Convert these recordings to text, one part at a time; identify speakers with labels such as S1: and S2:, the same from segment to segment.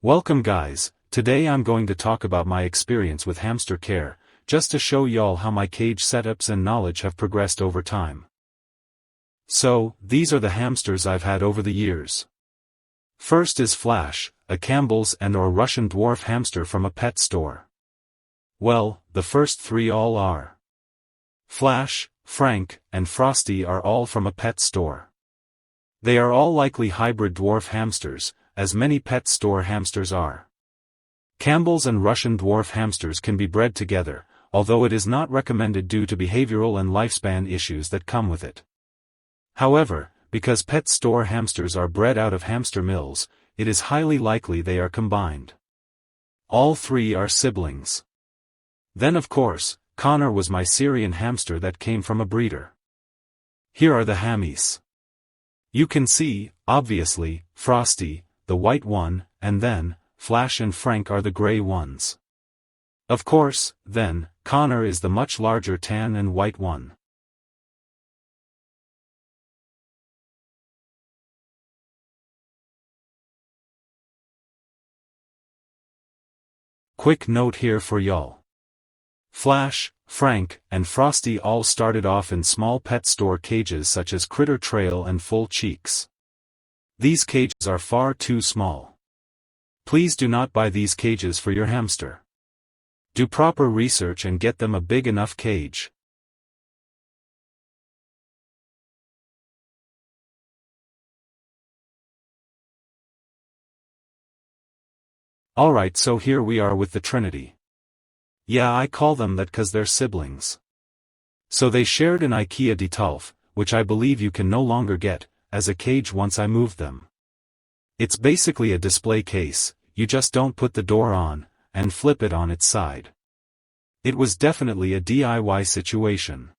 S1: Welcome guys, today I'm going to talk about my experience with hamster care, just to show y'all how my cage setups and knowledge have progressed over time. So, these are the hamsters I've had over the years. First is Flash, a Campbell's and/or Russian dwarf hamster from a pet store. Well, the first three all are. Flash, Frank, and Frosty are all from a pet store. They are all likely hybrid dwarf hamsters, as many pet store hamsters are. Campbell's and Russian dwarf hamsters can be bred together, although it is not recommended due to behavioral and lifespan issues that come with it. However, because pet store hamsters are bred out of hamster mills, it is highly likely they are combined. All three are siblings. Then of course, Connor was my Syrian hamster that came from a breeder. Here are the hammies. You can see, obviously, Frosty, the white one, and then, Flash and Frank are the gray ones. Of course, then, Connor is the much larger tan and white one. Quick note here for y'all. Flash, Frank, and Frosty all started off in small pet store cages such as Critter Trail and Full Cheeks. These cages are far too small. Please do not buy these cages for your hamster. Do proper research and get them a big enough cage. Alright, so here we are with the Trinity. Yeah, I call them that cause they're siblings. So they shared an IKEA Detolf, which I believe you can no longer get, as a cage once I moved them. It's basically a display case, you just don't put the door on, and flip it on its side. It was definitely a DIY situation.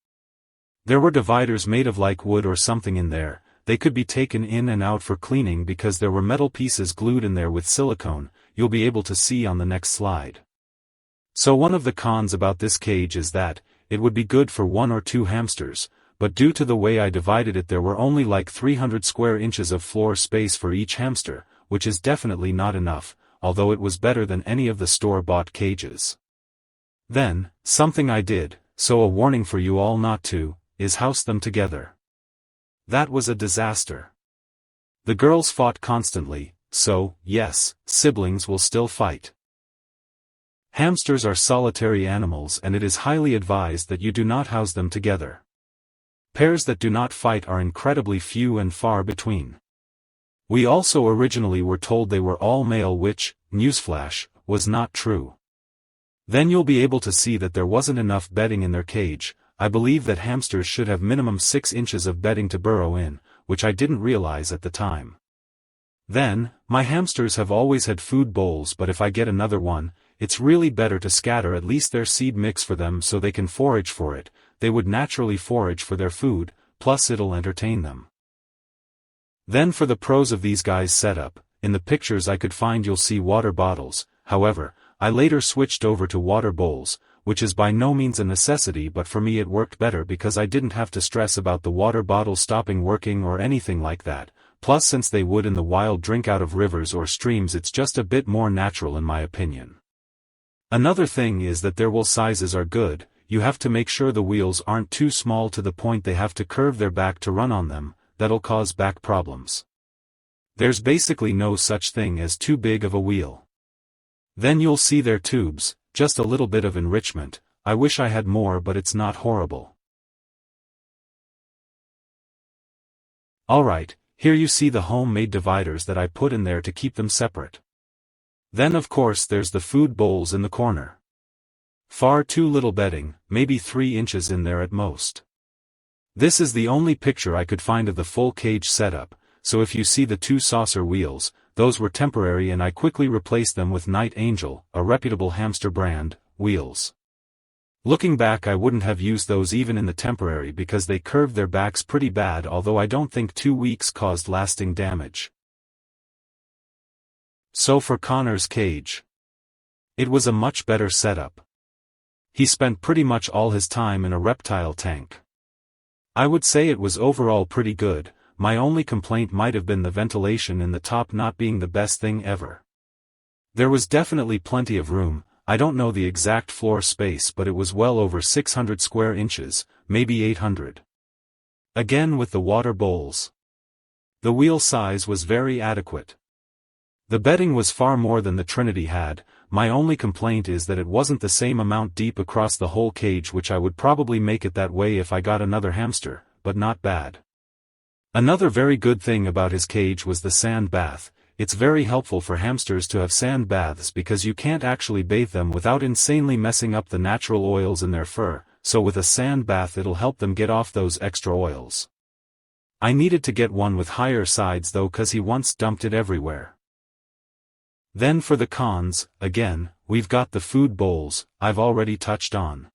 S1: There were dividers made of like wood or something in there, they could be taken in and out for cleaning because there were metal pieces glued in there with silicone, you'll be able to see on the next slide. So one of the cons about this cage is that, it would be good for 1 or 2 hamsters, but due to the way I divided it there were only like 300 square inches of floor space for each hamster, which is definitely not enough, although it was better than any of the store-bought cages. Then, something I did, so a warning for you all not to, is house them together. That was a disaster. The girls fought constantly, so, yes, siblings will still fight. Hamsters are solitary animals and it is highly advised that you do not house them together. Pairs that do not fight are incredibly few and far between. We also originally were told they were all male which, newsflash, was not true. Then you'll be able to see that there wasn't enough bedding in their cage. I believe that hamsters should have minimum 6 inches of bedding to burrow in, which I didn't realize at the time. Then, my hamsters have always had food bowls, but if I get another one, it's really better to scatter at least their seed mix for them so they can forage for it. They would naturally forage for their food, plus it'll entertain them. Then for the pros of these guys' setup, in the pictures I could find you'll see water bottles, however, I later switched over to water bowls, which is by no means a necessity but for me it worked better because I didn't have to stress about the water bottle stopping working or anything like that, plus since they would in the wild drink out of rivers or streams it's just a bit more natural in my opinion. Another thing is that their wool sizes are good. You have to make sure the wheels aren't too small to the point they have to curve their back to run on them, that'll cause back problems. There's basically no such thing as too big of a wheel. Then you'll see their tubes, just a little bit of enrichment. I wish I had more but it's not horrible. Alright, here you see the homemade dividers that I put in there to keep them separate. Then of course there's the food bowls in the corner. Far too little bedding, maybe 3 inches in there at most. This is the only picture I could find of the full cage setup, so if you see the 2 saucer wheels, those were temporary and I quickly replaced them with Night Angel, a reputable hamster brand, wheels. Looking back I wouldn't have used those even in the temporary because they curved their backs pretty bad, although I don't think 2 weeks caused lasting damage. So for Connor's cage, it was a much better setup. He spent pretty much all his time in a reptile tank. I would say it was overall pretty good. My only complaint might have been the ventilation in the top not being the best thing ever. There was definitely plenty of room. I don't know the exact floor space, but it was well over 600 square inches, maybe 800. Again with the water bowls. The wheel size was very adequate. The bedding was far more than the Trinity had. My only complaint is that it wasn't the same amount deep across the whole cage, which I would probably make it that way if I got another hamster, but not bad. Another very good thing about his cage was the sand bath. It's very helpful for hamsters to have sand baths because you can't actually bathe them without insanely messing up the natural oils in their fur, so with a sand bath it'll help them get off those extra oils. I needed to get one with higher sides though, cause he once dumped it everywhere. Then for the cons, again, we've got the food bowls, I've already touched on.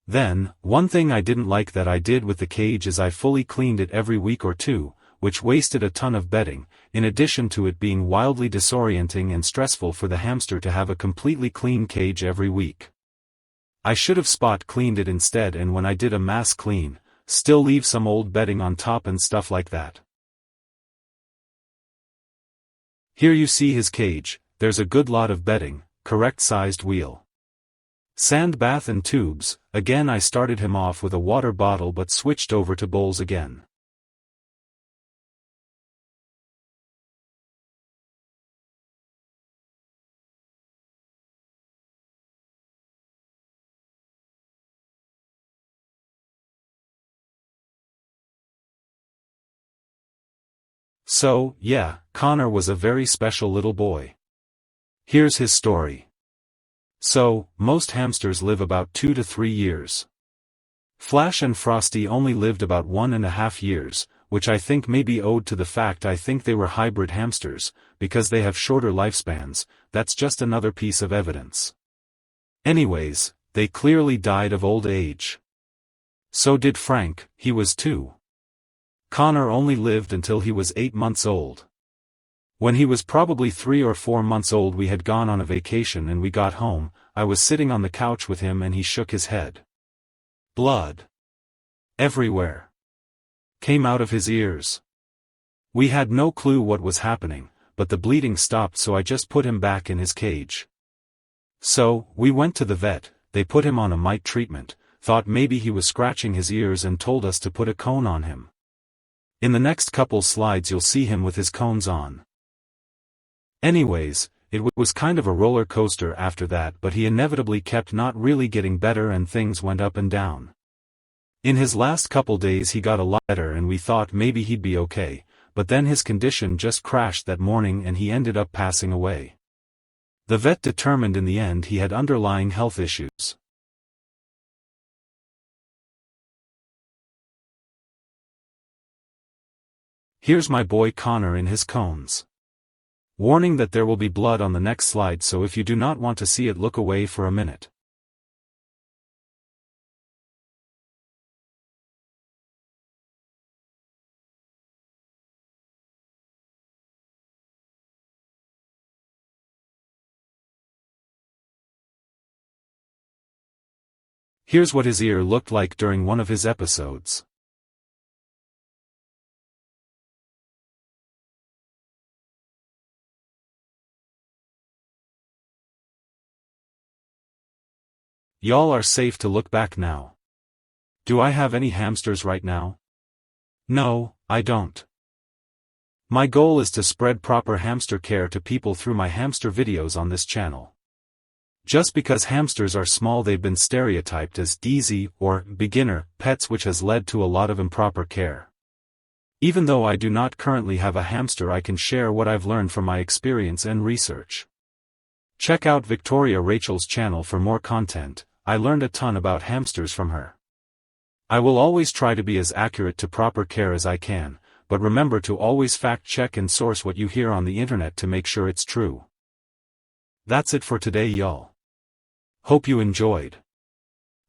S1: Then, one thing I didn't like that I did with the cage is I fully cleaned it every week or two, which wasted a ton of bedding, in addition to it being wildly disorienting and stressful for the hamster to have a completely clean cage every week. I should have spot cleaned it instead, and when I did a mass clean, still leave some old bedding on top and stuff like that. Here you see his cage. There's a good lot of bedding, correct sized wheel. Sand bath and tubes. Again I started him off with a water bottle but switched over to bowls again. So, yeah, Connor was a very special little boy. Here's his story. So, most hamsters live about 2 to 3 years. Flash and Frosty only lived about 1.5 years, which I think may be owed to the fact I think they were hybrid hamsters, because they have shorter lifespans. That's just another piece of evidence. Anyways, they clearly died of old age. So did Frank, he was 2. Connor only lived until he was 8 months old. When he was probably 3 or 4 months old we had gone on a vacation and we got home. I was sitting on the couch with him and he shook his head. Blood. Everywhere. Came out of his ears. We had no clue what was happening, but the bleeding stopped, so I just put him back in his cage. So, we went to the vet. They put him on a mite treatment, thought maybe he was scratching his ears and told us to put a cone on him. In the next couple slides you'll see him with his cones on. Anyways, it was kind of a roller coaster after that, but he inevitably kept not really getting better and things went up and down. In his last couple days he got a lot better and we thought maybe he'd be okay, but then his condition just crashed that morning and he ended up passing away. The vet determined in the end he had underlying health issues. Here's my boy Connor in his cones. Warning that there will be blood on the next slide, so if you do not want to see it, look away for a minute. Here's what his ear looked like during one of his episodes. Y'all are safe to look back now. Do I have any hamsters right now? No, I don't. My goal is to spread proper hamster care to people through my hamster videos on this channel. Just because hamsters are small, they've been stereotyped as easy or beginner pets, which has led to a lot of improper care. Even though I do not currently have a hamster, I can share what I've learned from my experience and research. Check out Victoria Rachel's channel for more content. I learned a ton about hamsters from her. I will always try to be as accurate to proper care as I can, but remember to always fact check and source what you hear on the internet to make sure it's true. That's it for today, y'all. Hope you enjoyed.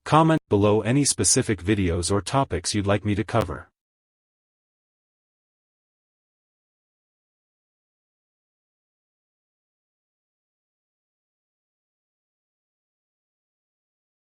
S1: Comment below any specific videos or topics you'd like me to cover.